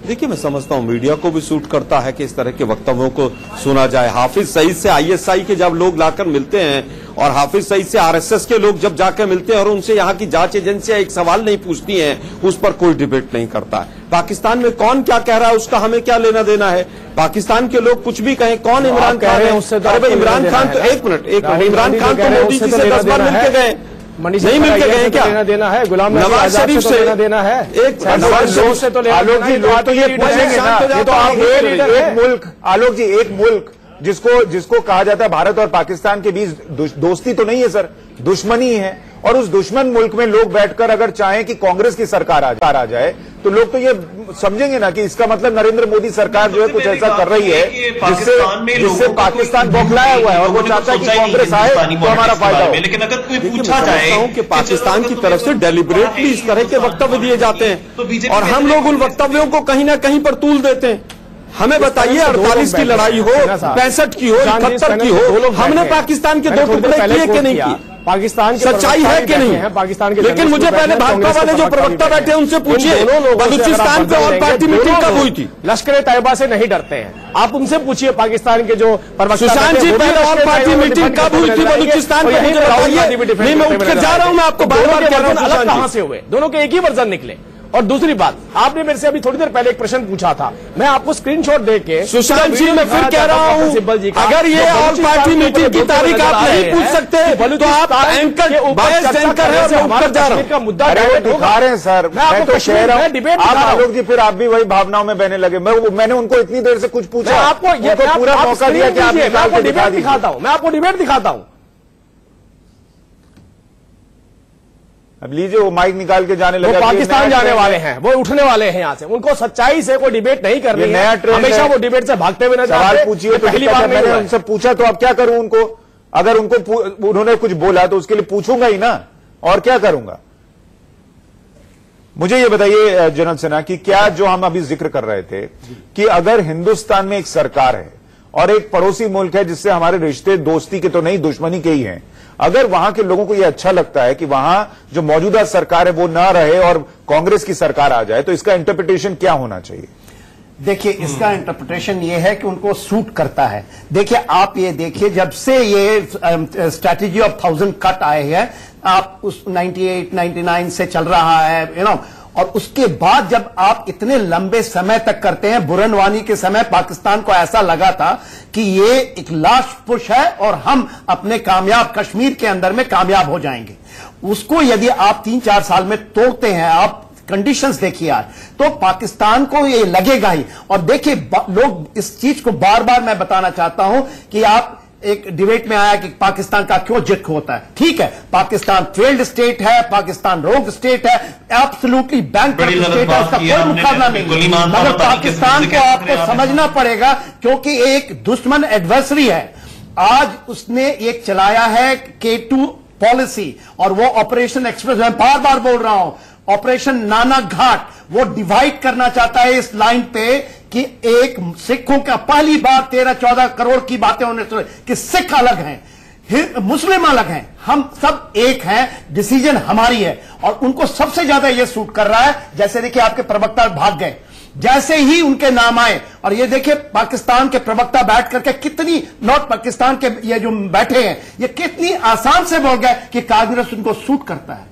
देखिए, मैं समझता हूं मीडिया को भी सूट करता है कि इस तरह के वक्तव्यों को सुना जाए। हाफिज सईद से आईएसआई के जब लोग लाकर मिलते हैं और हाफिज सईद से आरएसएस के लोग जब जाकर मिलते हैं और उनसे यहाँ की जांच एजेंसियां एक सवाल नहीं पूछती हैं, उस पर कोई डिबेट नहीं करता है। पाकिस्तान में कौन क्या कह रहा है उसका हमें क्या लेना देना है? पाकिस्तान के लोग कुछ भी कहें, कौन इमरान खान है? अरे भाई इमरान खान तो एक मिनट इमरान खान तो मोदी जी से 10 बार मिलके गए, नहीं मिलके गए क्या? लेना देना है गुलाम नवाज शरीफ से लेना देना है, एक नवाज शरीफ से तो आलोक जी लोग तो ये पूछेंगे ना, ये तो आप एक मुल्क, आलोक जी एक मुल्क जिसको कहा जाता है भारत और पाकिस्तान के बीच दोस्ती तो नहीं है सर, दुश्मनी है। और उस दुश्मन मुल्क में लोग बैठकर अगर चाहें कि कांग्रेस की सरकार आ जाए तो लोग तो ये समझेंगे ना कि इसका मतलब नरेंद्र मोदी सरकार जो है कुछ ऐसा कर रही है जिससे पाकिस्तान बौखलाया हुआ है और वो चाहता है कि कांग्रेस आए तो हमारा फायदा हो। लेकिन अगर कोई पूछा जाए कि पाकिस्तान की तरफ से डेलिबरेटली इस तरह के वक्तव्य दिए जाते हैं और हम लोग उन वक्तव्यों को कहीं ना कहीं पर तूल देते हैं। हमें बताइए 48 की लड़ाई हो, 65 की हो, 71 की हो, हमने पाकिस्तान के 2 टुकड़े किए कि नहीं किए? पाकिस्तान की सच्चाई है कि नहीं है पाकिस्तान के? लेकिन मुझे पहले भाजपा वाले जो प्रवक्ता बैठे उनसे पूछिए बलूचिस्तान पे ऑल पार्टी मीटिंग कब हुई थी? लश्कर तैयबा से नहीं डरते हैं, आप उनसे पूछिए पाकिस्तान के जो प्रवक्ता। सुशांत जी पहले ऑल पार्टी मीटिंग कब हुई थी बलूचिस्तान पे? मुझे बताइए। नहीं, मैं उठकर जा रहा हूं, मैं आपको बार बार कह रहा हूं अलग कहां से हुए, दोनों के एक ही वर्जन निकले। और दूसरी बात, आपने मेरे से अभी थोड़ी देर पहले एक प्रश्न पूछा था, मैं आपको स्क्रीनशॉट देके सुशांत जी मैं फिर कह रहा हूं, अगर ये ऑल पार्टी मीटिंग की तारीख आप नहीं पूछ सकते तो आप एंकर बायस्ड एंकर है और मैं जा रहा हूं का मुद्दा दिखा रहे हैं सर। मैं तो कह रहा हूं आप आलोक जी फिर आप भी वही भावनाओं में बहने लगे। मैंने उनको इतनी देर से कुछ पूछा, आपको ये पूरा मौका दिया कि आप मैं आपको डिबेट दिखाता हूं, मैं आपको डिबेट दिखाता हूं। अब लीजिए वो माइक निकाल के जाने लगा, वो पाकिस्तान जाने वाले हैं, वो उठने वाले हैं यहाँ से, उनको सच्चाई से कोई डिबेट नहीं करनी है, हमेशा वो डिबेट से भागते हुए नजर सवाल पूछिए। तो पहली बार मैंने उनसे पूछा तो अब क्या करूं उनको? अगर उन्होंने कुछ बोला तो उसके लिए पूछूंगा ही ना, और क्या करूंगा? मुझे ये बताइए जनरल सिन्हा कि क्या जो हम अभी जिक्र कर रहे थे कि अगर हिंदुस्तान में एक सरकार है और एक पड़ोसी मुल्क है जिससे हमारे रिश्ते दोस्ती के तो नहीं दुश्मनी के ही हैं, अगर वहां के लोगों को यह अच्छा लगता है कि वहां जो मौजूदा सरकार है वो ना रहे और कांग्रेस की सरकार आ जाए, तो इसका इंटरप्रिटेशन क्या होना चाहिए? देखिए, इसका इंटरप्रिटेशन ये है कि उनको सूट करता है। देखिए, आप ये देखिए, जब से ये स्ट्रैटेजी ऑफ 1000 कट आए हैं, आप उस 98, 99 से चल रहा है और उसके बाद जब आप इतने लंबे समय तक करते हैं, बुरनवानी के समय पाकिस्तान को ऐसा लगा था कि ये एक लास्ट पुश है और हम अपने कामयाब कश्मीर के अंदर में कामयाब हो जाएंगे। उसको यदि आप 3-4 साल में तोड़ते हैं, आप कंडीशंस देखिए आज, तो पाकिस्तान को ये लगेगा ही। और देखिए, लोग इस चीज को बार बार मैं बताना चाहता हूं कि आप एक डिबेट में आया कि पाकिस्तान का क्यों जिक्र होता है। ठीक है, पाकिस्तान फेल्ड स्टेट है, पाकिस्तान रोग स्टेट है, एब्सोल्युटली बैंक स्टेट है, उसका कोई मुकाबला नहीं। मगर पाकिस्तान को आपको समझना पड़ेगा क्योंकि एक दुश्मन एडवर्सरी है। आज उसने एक चलाया है K2 पॉलिसी और वो ऑपरेशन एक्सप्रेस, मैं बार बार बोल रहा हूं, ऑपरेशन नाना घाट, वो डिवाइड करना चाहता है इस लाइन पे कि एक सिखों का पहली बार 13-14 करोड़ की बातें होने से कि सिख अलग हैं, मुस्लिम अलग हैं, हम सब एक हैं, डिसीजन हमारी है। और उनको सबसे ज्यादा यह सूट कर रहा है, जैसे देखिए आपके प्रवक्ता भाग गए, जैसे ही उनके नाम आए, और ये देखिए पाकिस्तान के प्रवक्ता बैठ करके कितनी, नॉट पाकिस्तान के ये जो बैठे हैं, ये कितनी आसान से बोल गए कि कांग्रेस उनको सूट करता है।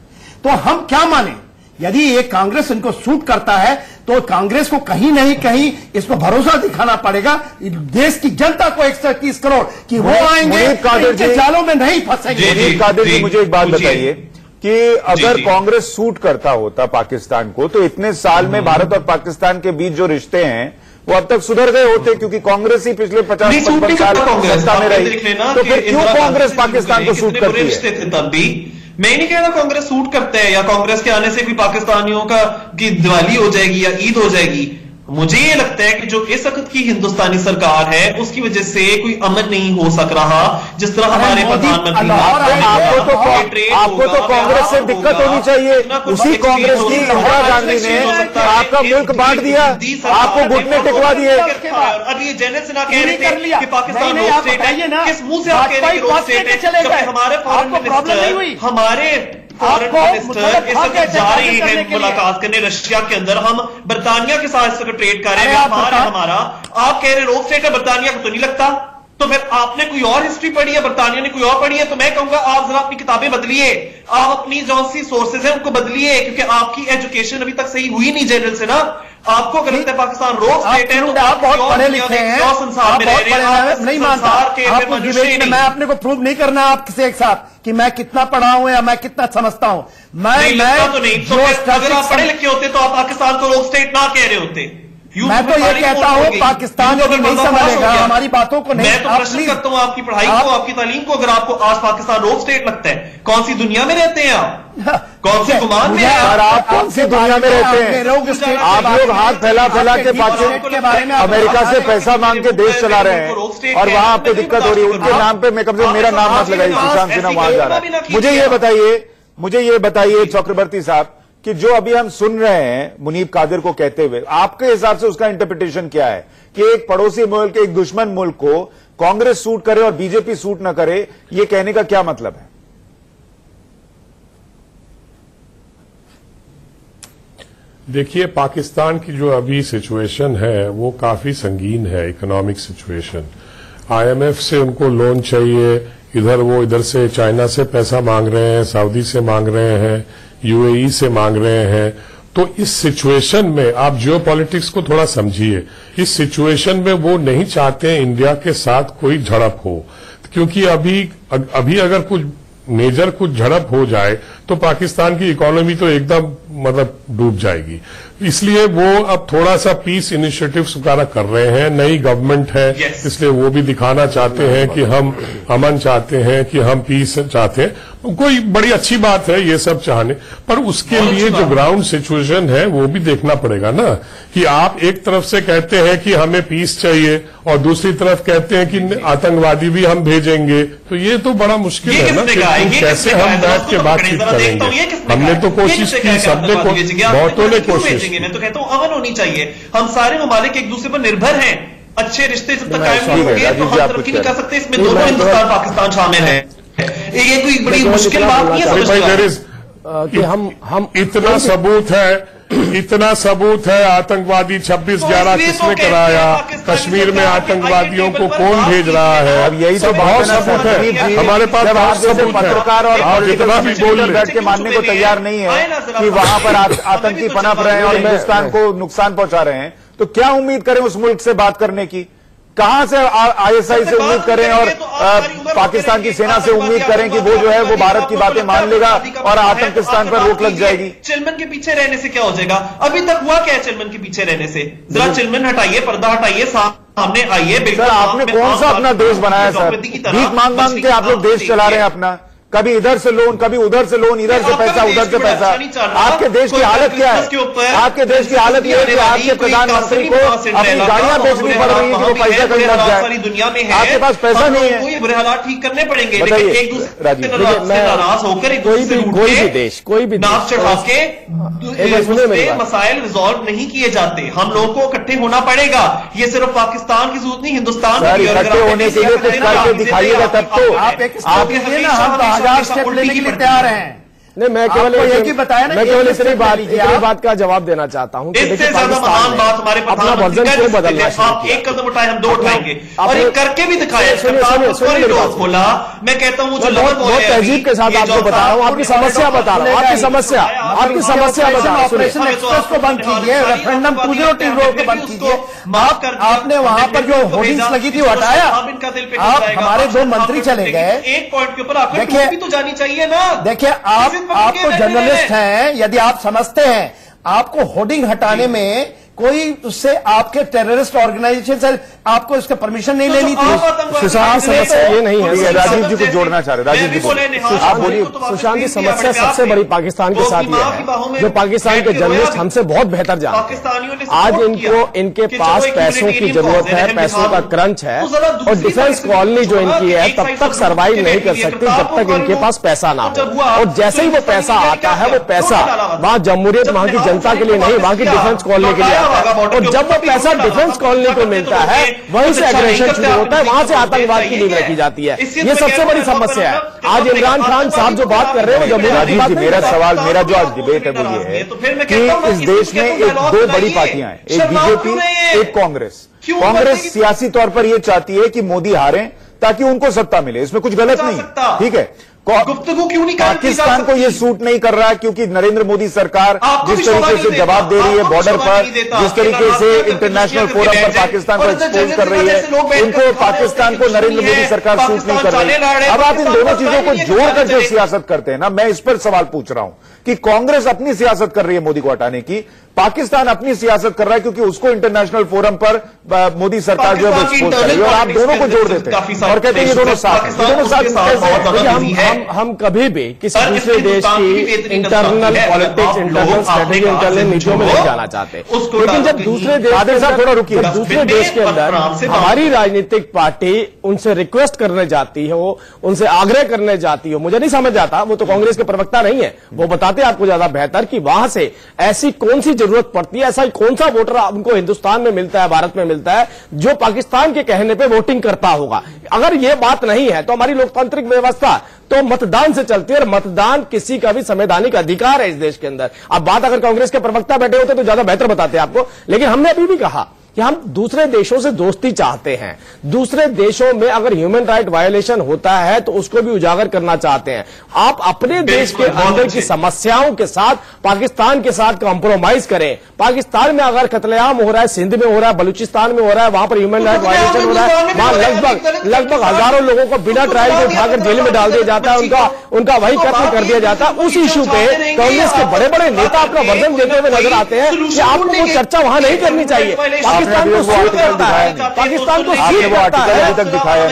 तो हम क्या माने? यदि ये कांग्रेस इनको सूट करता है तो कांग्रेस को कहीं नहीं कहीं इसको भरोसा दिखाना पड़ेगा देश की जनता को 130 करोड़ कि वो आएंगे, इनके जालों में नहीं फंसेंगे। कादिर जी, मुझे एक बात बताइए कि अगर कांग्रेस सूट करता होता पाकिस्तान को, तो इतने साल में भारत और पाकिस्तान के बीच जो रिश्ते हैं वो अब तक सुधर गए होते, क्योंकि कांग्रेस ही पिछले 50-55 साल सत्ता में रही। तो फिर क्यों कांग्रेस पाकिस्तान को सूट करती है? तब भी मैं नहीं कह रहा कांग्रेस सूट करते हैं या कांग्रेस के आने से भी पाकिस्तानियों की दिवाली हो जाएगी या ईद हो जाएगी। मुझे ये लगता है कि जो इस वक्त की हिंदुस्तानी सरकार है उसकी वजह से कोई अमन नहीं हो सक रहा, जिस तरह हमारे प्रधानमंत्री। आपको तो कांग्रेस से दिक्कत होनी चाहिए। उसी कांग्रेस की इंदिरा गांधी ने आपका मुल्क बांट दिया, आपको घुटने टिकवा दिए। अभी ये जनरल सिन्हा कह रहे थे कि पाकिस्तान रोड स्टेट है, किस मुंह से आप कह रहे हैं रोड स्टेट है, जबकि हमारे फॉरेन मिनिस्टर हमारे फॉरेन मिनिस्टर इस वक्त जा रही है मुलाकात करने रशिया के अंदर। हम बर्तानिया के साथ इस वक्त ट्रेड कर रहे हैं, व्यापार है हमारा। आप कह रहे रोड स्टेट है, बर्तानिया को तो नहीं लगता। तो फिर आपने कोई और हिस्ट्री पढ़ी है, बर्तानिया ने कोई और पढ़ी है। तो मैं कहूंगा आप जरा अपनी किताबें बदलिए, आप अपनी जो सी सोर्सेज है उनको बदलिए, क्योंकि आपकी एजुकेशन अभी तक सही हुई नहीं जनरल से ना। आपको अगर लगता है पाकिस्तान रोड स्टेट है तो आप बहुत पढ़े लिखे हैं, संसार में रह रहे हैं, नहीं मानता आपको डिबेट में। मैं अपने को प्रूव नहीं करना आपसे एक साथ कि मैं कितना पढ़ा हूं या मैं कितना समझता हूं। मैं तो नहीं, तो अगर आप पढ़े लिखे होते तो आप पाकिस्तान को रोड स्टेट ना कह रहे होते। मैं तो ये कहता हूं पाकिस्तान यदि नहीं समझेगा हमारी बातों को नहीं। मैं तो प्रश्न करता हूं आपकी पढ़ाई को, आपकी तालीम को। अगर आपको आज पाकिस्तान रोड स्टेट लगता है, कौन सी दुनिया में रहते हैं आप? कौन से गुमान में आप कौन सी दुनिया में रहते हैं? आप लोग हाथ फैला फैला के पाकिस्तान अमेरिका से पैसा मांग के देश चला रहे हैं और वहां आपको दिक्कत हो रही है। उनके नाम पे मैं कम से कम मेरा नाम मत लगाइए, सुशांत सिन्हा वहां जा रहा है। मुझे ये बताइए चक्रवर्ती साहब कि जो अभी हम सुन रहे हैं मुनीब कादिर को कहते हुए, आपके हिसाब से उसका इंटरप्रिटेशन क्या है कि एक पड़ोसी मुल्क, एक दुश्मन मुल्क को कांग्रेस सूट करे और बीजेपी सूट न करे, ये कहने का क्या मतलब है? देखिए, पाकिस्तान की जो अभी सिचुएशन है वो काफी संगीन है, इकोनॉमिक सिचुएशन। आईएमएफ से उनको लोन चाहिए, इधर से चाइना से पैसा मांग रहे हैं, सऊदी से मांग रहे हैं, यूएई से मांग रहे हैं। तो इस सिचुएशन में आप जियोपॉलिटिक्स को थोड़ा समझिए। इस सिचुएशन में वो नहीं चाहते इंडिया के साथ कोई झड़प हो, क्योंकि अभी अगर कुछ मेजर कुछ झड़प हो जाए तो पाकिस्तान की इकोनॉमी तो एकदम मतलब डूब जाएगी। इसलिए वो अब थोड़ा सा पीस इनिशिएटिव्स वगैरह कर रहे हैं। नई गवर्नमेंट है, इसलिए वो भी दिखाना चाहते हैं कि हम अमन चाहते हैं, कि हम पीस चाहते हैं। कोई बड़ी अच्छी बात है ये सब चाहने, पर उसके लिए जो ग्राउंड सिचुएशन है वो भी देखना पड़ेगा ना, कि आप एक तरफ से कहते हैं कि हमें पीस चाहिए और दूसरी तरफ कहते हैं कि आतंकवादी भी हम भेजेंगे। तो ये तो बड़ा मुश्किल है ना, कैसे हम बैठ के बातचीत करेंगे? हमने तो कोशिश की, सबने बहुतों ने कोशिश। मैं तो कहता हूं अमन होनी चाहिए। हम सारे ममालिक एक दूसरे पर निर्भर हैं। अच्छे रिश्ते जब तक कायम नहीं होंगे तो हम तरक्की नहीं कर सकते। इसमें दोनों हिंदुस्तान पाकिस्तान शामिल है। ये कोई बड़ी मुश्किल बात नहीं है कि हम इतना सबूत है आतंकवादी 26/11 किसने कराया, कश्मीर में आतंकवादियों को कौन भेज रहा है। अब यही तो बहुत सबूत है हमारे पास, बहुत सबूत है। पत्रकार और जितना भी बोल बैठ के मानने को तैयार नहीं है कि वहां पर आतंकी पनप रहे हैं और हिंदुस्तान को नुकसान पहुंचा रहे हैं, तो क्या उम्मीद करें उस मुल्क से बात करने की? कहां से आईएसआई से उम्मीद करें और पाकिस्तान की सेना से उम्मीद करें कि वो जो है वो भारत की बातें मान लेगा और आतंकिस्तान पर रोक लग जाएगी? चिलमन के पीछे रहने से क्या हो जाएगा? अभी तक हुआ क्या है चिलमन के पीछे रहने से? जरा चिलमन हटाइए, पर्दा हटाइए, सामने आइए। सर, आपने कौन सा अपना देश बनाया सर? भीख मांग मांग के आप लोग देश चला रहे हैं अपना, कभी इधर से लोन, कभी उधर से लोन, इधर से पैसा, उधर से पैसा। आपके देश की हालत क्या है? आपके देश की हालत यह है कि आपके प्रधानमंत्री को अपनी गाड़ियां बेचनी पड़ रही है कि वो पैसा कहीं लग जाए। दुनिया में है, आपके पास पैसा नहीं है। ये बुरे हालात ठीक करने पड़ेंगे। एक नाराज होकर कोई भी नाक चढ़ा के मसाइल रिजॉल्व नहीं किए जाते। हम लोगों को इकट्ठे होना पड़ेगा। ये सिर्फ पाकिस्तान की जरूरत नहीं, हिंदुस्तान की। इकट्ठे होने के लिए कुछ करके दिखाइएगा तब तो। आप 1000 स्टेप लेने के लिए तैयार हैं। नहीं, मैं केवल एक ही बताया ना, मैं केवल इतनी बात का जवाब देना चाहता हूं। इससे ज्यादा महान बात हमारे अपना वर्जन क्यों बदलना? आप एक कदम उठाए, हम 2 उठाएंगे और एक करके भी दिखाए। खोला, मैं कहता हूँ बहुत तहजीब के साथ आपको बता रहा हूँ, आपकी समस्या बता रहा हूँ, आपकी समस्या बता। ऑपरेशन एक्सप्रेस को बंद कीजिए, रेफरेंडम 202 रोड को बंद कीजिए। आपने वहां पर जो होर्डिंग्स लगी थी वो हटाया। आप हमारे 2 मंत्री चले गए। एक पॉइंट के ऊपर आपको भी तो जानी चाहिए ना। देखिए, आप तो जर्नलिस्ट हैं, यदि आप समझते हैं आपको होर्डिंग हटाने में कोई उससे आपके टेररिस्ट ऑर्गेनाइजेशन से आपको इसका परमिशन नहीं लेनी थी। सुशांत समस्या ये नहीं है, राजीव जी को जोड़ना चाह रहे, राजीव जी आप बोलिए। सुशांत जी समस्या सबसे बड़ी पाकिस्तान के साथ ये है, जो पाकिस्तान के जर्नलिस्ट हमसे बहुत बेहतर जानते हैं। आज इनके पास पैसों की जरूरत है, पैसों का क्रंच है, और डिफेंस कॉलोनी जो इनकी है तब तक सर्वाइव नहीं कर सकती जब तक इनके पास पैसा ना हो। और जैसे ही वो पैसा आता है, वो पैसा वहां जमहूरियत, वहां की जनता के लिए नहीं, वहां की डिफेंस कॉलोनी के लिए आता है। और जब वो पैसा डिफेंस कॉलोनी को मिलता है, वहीं से एग्रेशन शुरू होता है, वहां से आतंकवाद की नींव रखी जाती है। ये सबसे बड़ी समस्या है। आज इमरान खान साहब जो बात कर रहे हैं वो जमहूरियत की बात नहीं। मेरा सवाल, मेरा जो आज डिबेट है वो ये है कि इस देश में एक दो बड़ी पार्टियां हैं, एक बीजेपी, एक कांग्रेस। कांग्रेस सियासी तौर पर यह चाहती है कि मोदी हारें ताकि उनको सत्ता मिले, इसमें कुछ गलत नहीं, ठीक है। गुफ्तगू क्यों नहीं पाकिस्तान को यह सूट नहीं कर रहा है क्योंकि नरेंद्र मोदी सरकार जिस तरीके से जवाब दे रही है बॉर्डर पर, जिस तरीके से इंटरनेशनल फोरम पर पाकिस्तान को एक्सपोज कर रही है, इनको पाकिस्तान को नरेंद्र मोदी सरकार सूट नहीं कर रही है। अब आप इन दोनों चीजों को जोड़कर जो सियासत करते हैं ना, मैं इस पर सवाल पूछ रहा हूं कि कांग्रेस अपनी सियासत कर रही है मोदी को हटाने की, पाकिस्तान अपनी सियासत कर रहा है क्योंकि उसको इंटरनेशनल फोरम पर मोदी सरकार जो है वो एक्सपोज कर रही है, और आप दोनों को जोड़ देते हैं और कहते हैं ये दोनों साथ हैं। दोनों साथ हम कभी भी किसी दूसरे देश की internal politics, internal strategy, internal नीतियों में नहीं जाना चाहते, लेकिन जब दूसरे देश थोड़ा रुकिए, दूसरे देश के अंदर हमारी राजनीतिक पार्टी उनसे रिक्वेस्ट करने जाती है, वो उनसे आग्रह करने जाती है, मुझे नहीं समझ आता, वो तो कांग्रेस के प्रवक्ता नहीं है, वो बताते आपको ज्यादा बेहतर कि वहां से ऐसी कौन सी जरूरत पड़ती है, ऐसा कौन सा वोटर उनको हिंदुस्तान में मिलता है, भारत में मिलता है, जो पाकिस्तान के कहने पे वोटिंग करता होगा। अगर ये बात नहीं है तो हमारी लोकतांत्रिक व्यवस्था तो मतदान से चलती है, और मतदान किसी का भी संवैधानिक अधिकार है इस देश के अंदर। अब बात अगर कांग्रेस के प्रवक्ता बैठे होते तो ज्यादा बेहतर बताते आपको, लेकिन हमने अभी भी कहा कि हम दूसरे देशों से दोस्ती चाहते हैं, दूसरे देशों में अगर ह्यूमन राइट वायोलेशन होता है तो उसको भी उजागर करना चाहते हैं। आप अपने देश के अंदर की समस्याओं के साथ पाकिस्तान के साथ कॉम्प्रोमाइज करें। पाकिस्तान में अगर कत्लेआम हो रहा है, सिंध में हो रहा है, बलूचिस्तान में हो रहा है, वहां पर ह्यूमन राइट वायोलेशन हो रहा है, वहां लगभग हजारों लोगों को बिना ट्रायल के उठाकर जेल में डाल दिया जाता है, उनका वही कत्ल कर दिया जाता है। उस इश्यू पे कांग्रेस के बड़े बड़े नेता अपना वर्जन देते हुए नजर आते हैं कि आपको वो चर्चा वहां नहीं करनी चाहिए। पाकिस्तान को सूट करता है, पाकिस्तान को सूट करता है, अभी तक दिखाया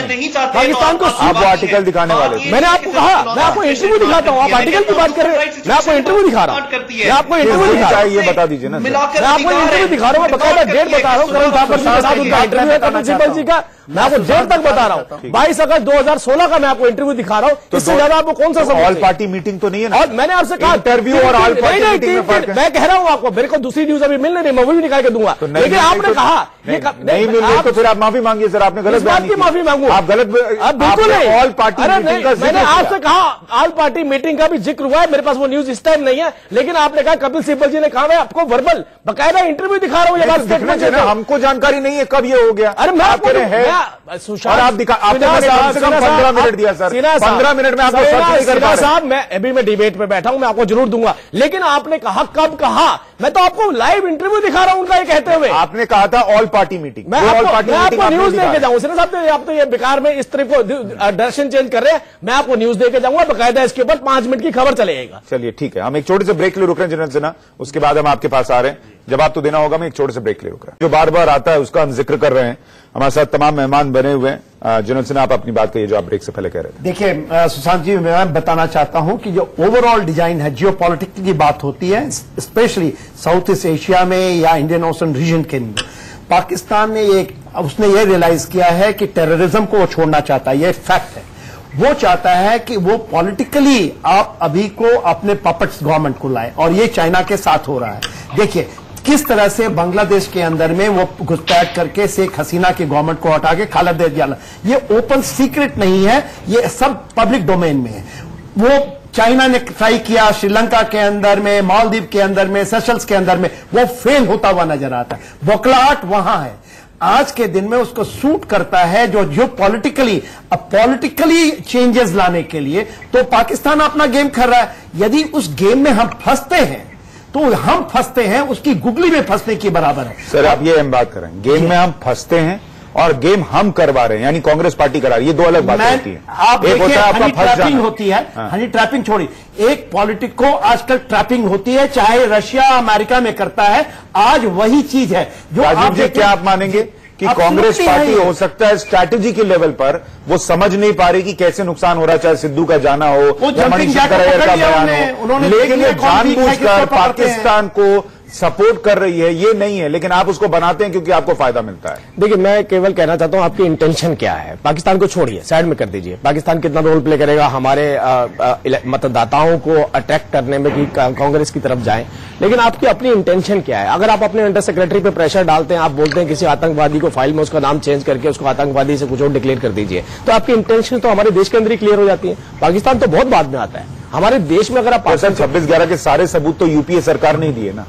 पाकिस्तान को आप वो आर्टिकल दिखाने वाले। मैंने आपको कहा, मैं आपको इंटरव्यू दिखाता हूं, आप आर्टिकल की बात कर रहे हैं, मैं आपको इंटरव्यू दिखा रहा हूं, मैं आपको इंटरव्यू दिखा रहा हूं, ये बता दीजिए ना, मैं आपको इंटरव्यू दिखा रहा हूं, बकायदा डेट बता रहा हूं, करण ठाकुर जी के साथ उनका इंटरव्यू है कपिल सिब्बल जी का, मैं आपको डेट तक बता रहा हूं, 22 अगस्त 2016 का मैं आपको इंटरव्यू दिखा रहा हूं। इससे ज्यादा आपको कौन सा ऑल पार्टी मीटिंग तो नहीं है ना? और मैंने आपसे कहा इंटरव्यू और ऑल पार्टी मीटिंग में फर्क है। मैं कह रहा हूं आपको, मेरे को दूसरी न्यूज अभी मिल नहीं, मैं वो भी निकाल के दूंगा, लेकिन आपने कहा नहीं मिल रही तो फिर आप माफी मांगिए सर, आपने गलत बात की माफी मांगू, आप गलत, बिल्कुल नहीं। ऑल पार्टी मीटिंग का मैंने आपसे कहा ऑल पार्टी मीटिंग का भी जिक्र हुआ है, मेरे पास वो न्यूज इस टाइम नहीं है, लेकिन आपने कहा कपिल सिब्बल जी ने कहा, मैं आपको वर्बल बकायदा इंटरव्यू दिखा रहा हूं, ये बात स्टेटमेंट है, हमको जानकारी नहीं है कब ये हो गया। अरे मैं आपको और आप दिखा, आपने कम से कम 15 मिनट दिया सर, 15 मिनट में आपको सर्च नहीं कर पा रहे साहब। मैं अभी मैं डिबेट पे बैठा हूं, मैं आपको जरूर दूंगा, लेकिन आपने कहा कब कहा, मैं तो आपको लाइव इंटरव्यू दिखा रहा हूं उनका ये कहते हुए। आपने कहा था ऑल पार्टी मीटिंग, मैं आपको न्यूज देके जाऊंगा सिन्हा साहब, आप तो ये बेकार में इस तरह को डायरेक्शन चेंज कर रहे हैं, मैं आपको न्यूज देके जाऊंगा बकायदा, इसके ऊपर 5 मिनट की खबर चलेगा। चलिए ठीक है, हम एक छोटे से ब्रेक ले रुक रहे हैं जनरल सिन्हा, उसके बाद हम आपके पास आ रहे हैं, जवाब तो देना होगा, मैं एक छोटे से ब्रेक ले रुक रहा हूं। जो बार बार आता है उसका हम जिक्र कर रहे हैं, हमारे साथ तमाम मेहमान बने हुए हैं। जनरल सिन्हा आप अपनी बात कहिए जो आप ब्रेक से पहले कह रहे थे। देखिए सुशांत जी, मैं बताना चाहता हूं कि जो ओवरऑल डिजाइन है, जियो पॉलिटिक्स की बात होती है, स्पेशली साउथ ईस्ट एशिया में या इंडियन ओशन रीजन के अंदर, पाकिस्तान ने उसने ये रियलाइज किया है कि टेररिज्म को वो छोड़ना चाहता है, ये फैक्ट है। वो चाहता है कि वो पॉलिटिकली आप अभी को अपने पपेट्स गवर्नमेंट को लाए, और ये चाइना के साथ हो रहा है। देखिए किस तरह से बांग्लादेश के अंदर में वो घुसपैठ करके शेख हसीना की गवर्नमेंट को हटा के खालिद जिया, ये ओपन सीक्रेट नहीं है, ये सब पब्लिक डोमेन में है। वो चाइना ने ट्राई किया श्रीलंका के अंदर में, मालदीव के अंदर में, सेशल्स के अंदर में, वो फेल होता हुआ नजर आता है। बौखलाहट वहां है, आज के दिन में उसको सूट करता है जो पॉलिटिकली चेंजेस लाने के लिए, तो पाकिस्तान अपना गेम खेल रहा है। यदि उस गेम में हम फंसते हैं तो हम फंसते हैं, उसकी गुगली में फंसने के बराबर है। सर आप ये हम बात करें, गेम में हम फंसते हैं और गेम हम करवा रहे हैं, यानी कांग्रेस पार्टी करा रही है, ये दो अलग बातें होती हैं। आप एक होता है आपका हनी फर्ज ट्रैपिंग जाना। होती है, हनी ट्रैपिंग छोड़ी, एक पॉलिटिक को आजकल ट्रैपिंग होती है, चाहे रशिया अमेरिका में करता है, आज वही चीज है जो राजीव जी, क्या आप मानेंगे कि कांग्रेस पार्टी हो सकता है स्ट्रैटेजी के लेवल पर वो समझ नहीं पा रही कि कैसे नुकसान हो रहा है, चाहे सिद्धू का जाना हो या मनीष सिसोदिया का बयान हो, लेकिन ये जानबूझकर पाकिस्तान को सपोर्ट कर रही है, ये नहीं है, लेकिन आप उसको बनाते हैं क्योंकि आपको फायदा मिलता है। देखिए, मैं केवल कहना चाहता हूं आपकी इंटेंशन क्या है। पाकिस्तान को छोड़िए, साइड में कर दीजिए, पाकिस्तान कितना रोल प्ले करेगा हमारे मतदाताओं को अट्रैक्ट करने में कि कांग्रेस की तरफ जाएं, लेकिन आपकी अपनी इंटेंशन क्या है। अगर आप अपने अंडर सेक्रेटरी पे प्रेशर डालते हैं, आप बोलते हैं किसी आतंकवादी को फाइल में उसका नाम चेंज करके उसको आतंकवादी से कुछ और डिक्लेयर कर दीजिए, तो आपकी इंटेंशन तो हमारे देश के अंदर ही क्लियर हो जाती है। पाकिस्तान तो बहुत बाद में आता है हमारे देश में। अगर आप 26/11 के सारे सबूत तो यूपीए सरकार ने दिए ना,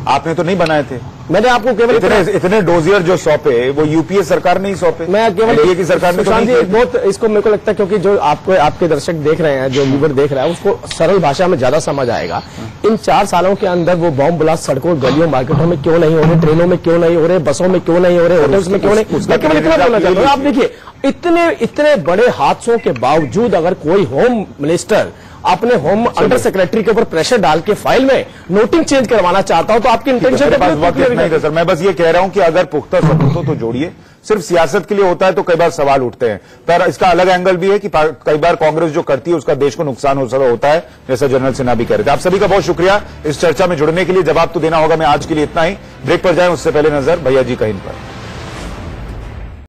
आपने तो नहीं बनाए थे। मैंने आपको केवल इतने डोजियर जो सौंपे वो यूपीए सरकार ने ही सौंपे, मैं केवल एनडीए की सरकार ने तो नहीं किए। बहुत इसको मेरे को लगता है क्योंकि जो आपके दर्शक देख रहे हैं, जो व्यूअर देख रहा है, उसको सरल भाषा में ज्यादा समझ आएगा। इन 4 सालों के अंदर वो बॉम्ब ब्लास्ट सड़कों, गलियों, मार्केटों में क्यों नहीं हो रहे, ट्रेनों में क्यों नहीं हो रहे, बसों में क्यों नहीं हो रहे, होटल्स में क्यों नहीं। मैं केवल इतना बोलना चाहता हूँ, आप देखिए इतने बड़े हादसों के बावजूद अगर कोई होम मिनिस्टर अपने होम अंडर सेक्रेटरी के ऊपर प्रेशर डाल के फाइल में नोटिंग चेंज करवाना चाहता हूं, तो आपकी इंटेंशन नहीं था सर। मैं बस ये कह रहा हूं कि अगर पुख्ता सबूत हो तो जोड़िए, सिर्फ सियासत के लिए होता है तो कई बार सवाल उठते हैं। पर इसका अलग एंगल भी है कि कई बार कांग्रेस जो करती है उसका देश को नुकसान होता है, जैसा जनरल सिन्हा भी कह रहे थे। आप सभी का बहुत शुक्रिया इस चर्चा में जुड़ने के लिए। जवाब तो देना होगा, मैं आज के लिए इतना ही। ब्रेक पर जाएं उससे पहले नजर भैया जी का इन पर।